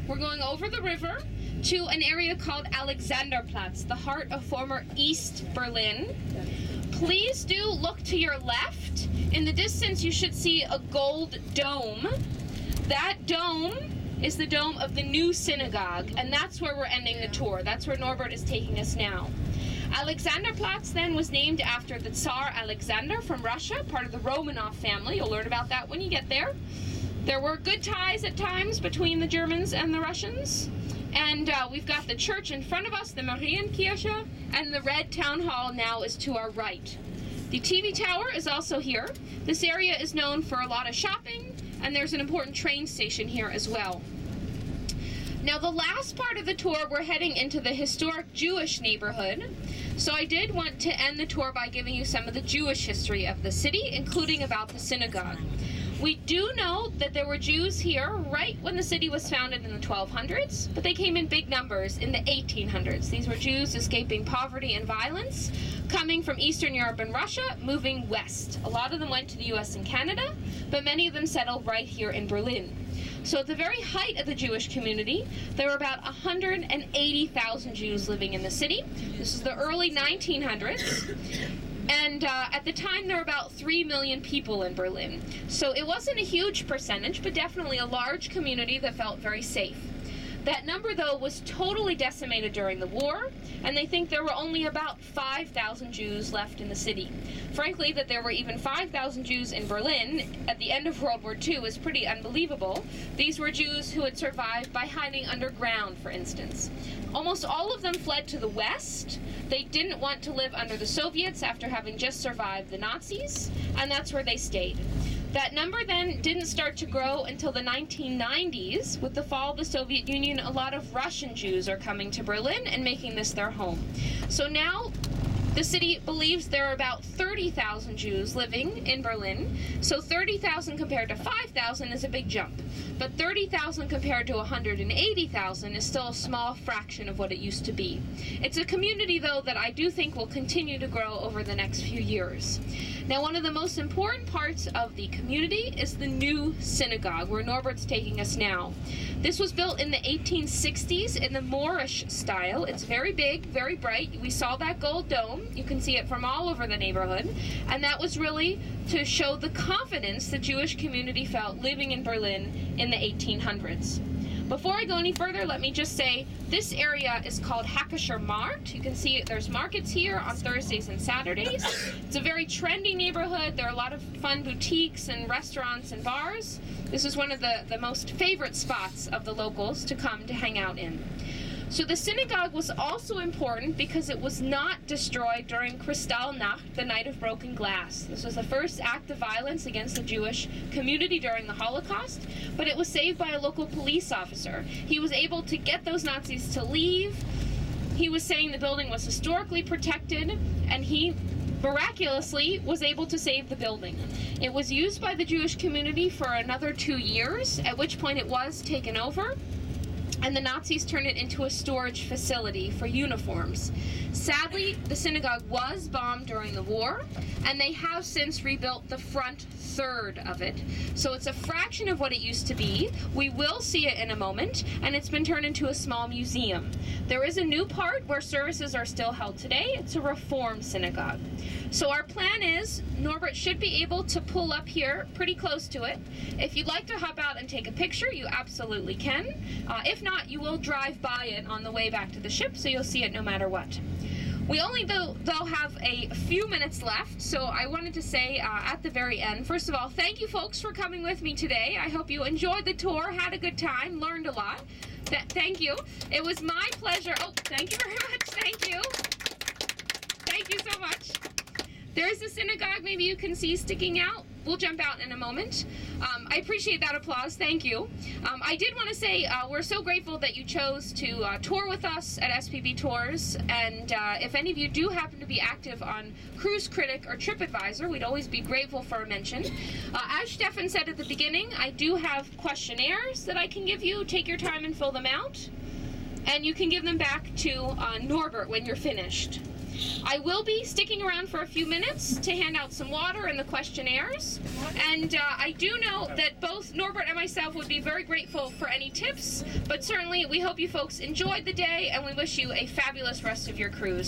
We're going over the river to an area called Alexanderplatz, the heart of former East Berlin. Please do look to your left. In the distance, you should see a gold dome. That dome is the dome of the new synagogue, and that's where we're ending the tour. That's where Norbert is taking us now. Alexanderplatz then was named after the Tsar Alexander from Russia, part of the Romanov family. You'll learn about that when you get there. There were good ties at times between the Germans and the Russians. And we've got the church in front of us, the Marienkirche, and the red town hall now is to our right. The TV tower is also here. This area is known for a lot of shopping, and there's an important train station here as well. Now, the last part of the tour, we're heading into the historic Jewish neighborhood. So I did want to end the tour by giving you some of the Jewish history of the city, including about the synagogue. We do know that there were Jews here right when the city was founded in the 1200s, but they came in big numbers in the 1800s. These were Jews escaping poverty and violence, coming from Eastern Europe and Russia, moving west. A lot of them went to the US and Canada, but many of them settled right here in Berlin. So at the very height of the Jewish community, there were about 180,000 Jews living in the city. This is the early 1900s. And at the time, there were about 3 million people in Berlin. So it wasn't a huge percentage, but definitely a large community that felt very safe. That number, though, was totally decimated during the war, and they think there were only about 5,000 Jews left in the city. Frankly, that there were even 5,000 Jews in Berlin at the end of World War II is pretty unbelievable. These were Jews who had survived by hiding underground, for instance. Almost all of them fled to the west. They didn't want to live under the Soviets after having just survived the Nazis, and that's where they stayed. That number then didn't start to grow until the 1990s. With the fall of the Soviet Union, a lot of Russian Jews are coming to Berlin and making this their home. So now the city believes there are about 30,000 Jews living in Berlin. So 30,000 compared to 5,000 is a big jump. But 30,000 compared to 180,000 is still a small fraction of what it used to be. It's a community, though, that I do think will continue to grow over the next few years. Now, one of the most important parts of the community is the new synagogue, where Norbert's taking us now. This was built in the 1860s in the Moorish style. It's very big, very bright. We saw that gold dome. You can see it from all over the neighborhood. And that was really to show the confidence the Jewish community felt living in Berlin in the 1800s. Before I go any further, let me just say this area is called Hackischer Markt. You can see there's markets here on Thursdays and Saturdays. It's a very trendy neighborhood. There are a lot of fun boutiques and restaurants and bars. This is one of the most favorite spots of the locals to come to hang out in. So the synagogue was also important because it was not destroyed during Kristallnacht, the night of broken glass. This was the first act of violence against the Jewish community during the Holocaust, but it was saved by a local police officer. He was able to get those Nazis to leave. He was saying the building was historically protected, and he miraculously was able to save the building. It was used by the Jewish community for another 2 years, at which point it was taken over, and the Nazis turned it into a storage facility for uniforms. Sadly, the synagogue was bombed during the war, and they have since rebuilt the front third of it. So it's a fraction of what it used to be. We will see it in a moment, and it's been turned into a small museum. There is a new part where services are still held today. It's a Reform synagogue. So our plan is, Norbert should be able to pull up here pretty close to it. If you'd like to hop out and take a picture, you absolutely can. If not, you will drive by it on the way back to the ship, so you'll see it no matter what. We only, though, have a few minutes left, so I wanted to say at the very end, first of all, thank you folks for coming with me today. I hope you enjoyed the tour, had a good time, learned a lot. Thank you. It was my pleasure. Oh, thank you very much. Thank you. Thank you so much. There's the synagogue maybe you can see sticking out. We'll jump out in a moment. I appreciate that applause. Thank you. I did want to say we're so grateful that you chose to tour with us at SPB Tours. And if any of you do happen to be active on Cruise Critic or TripAdvisor, we'd always be grateful for a mention. As Stefan said at the beginning, I do have questionnaires that I can give you. Take your time and fill them out. And you can give them back to Norbert when you're finished. I will be sticking around for a few minutes to hand out some water and the questionnaires. And I do know that both Norbert and myself would be very grateful for any tips, but certainly we hope you folks enjoyed the day and we wish you a fabulous rest of your cruise.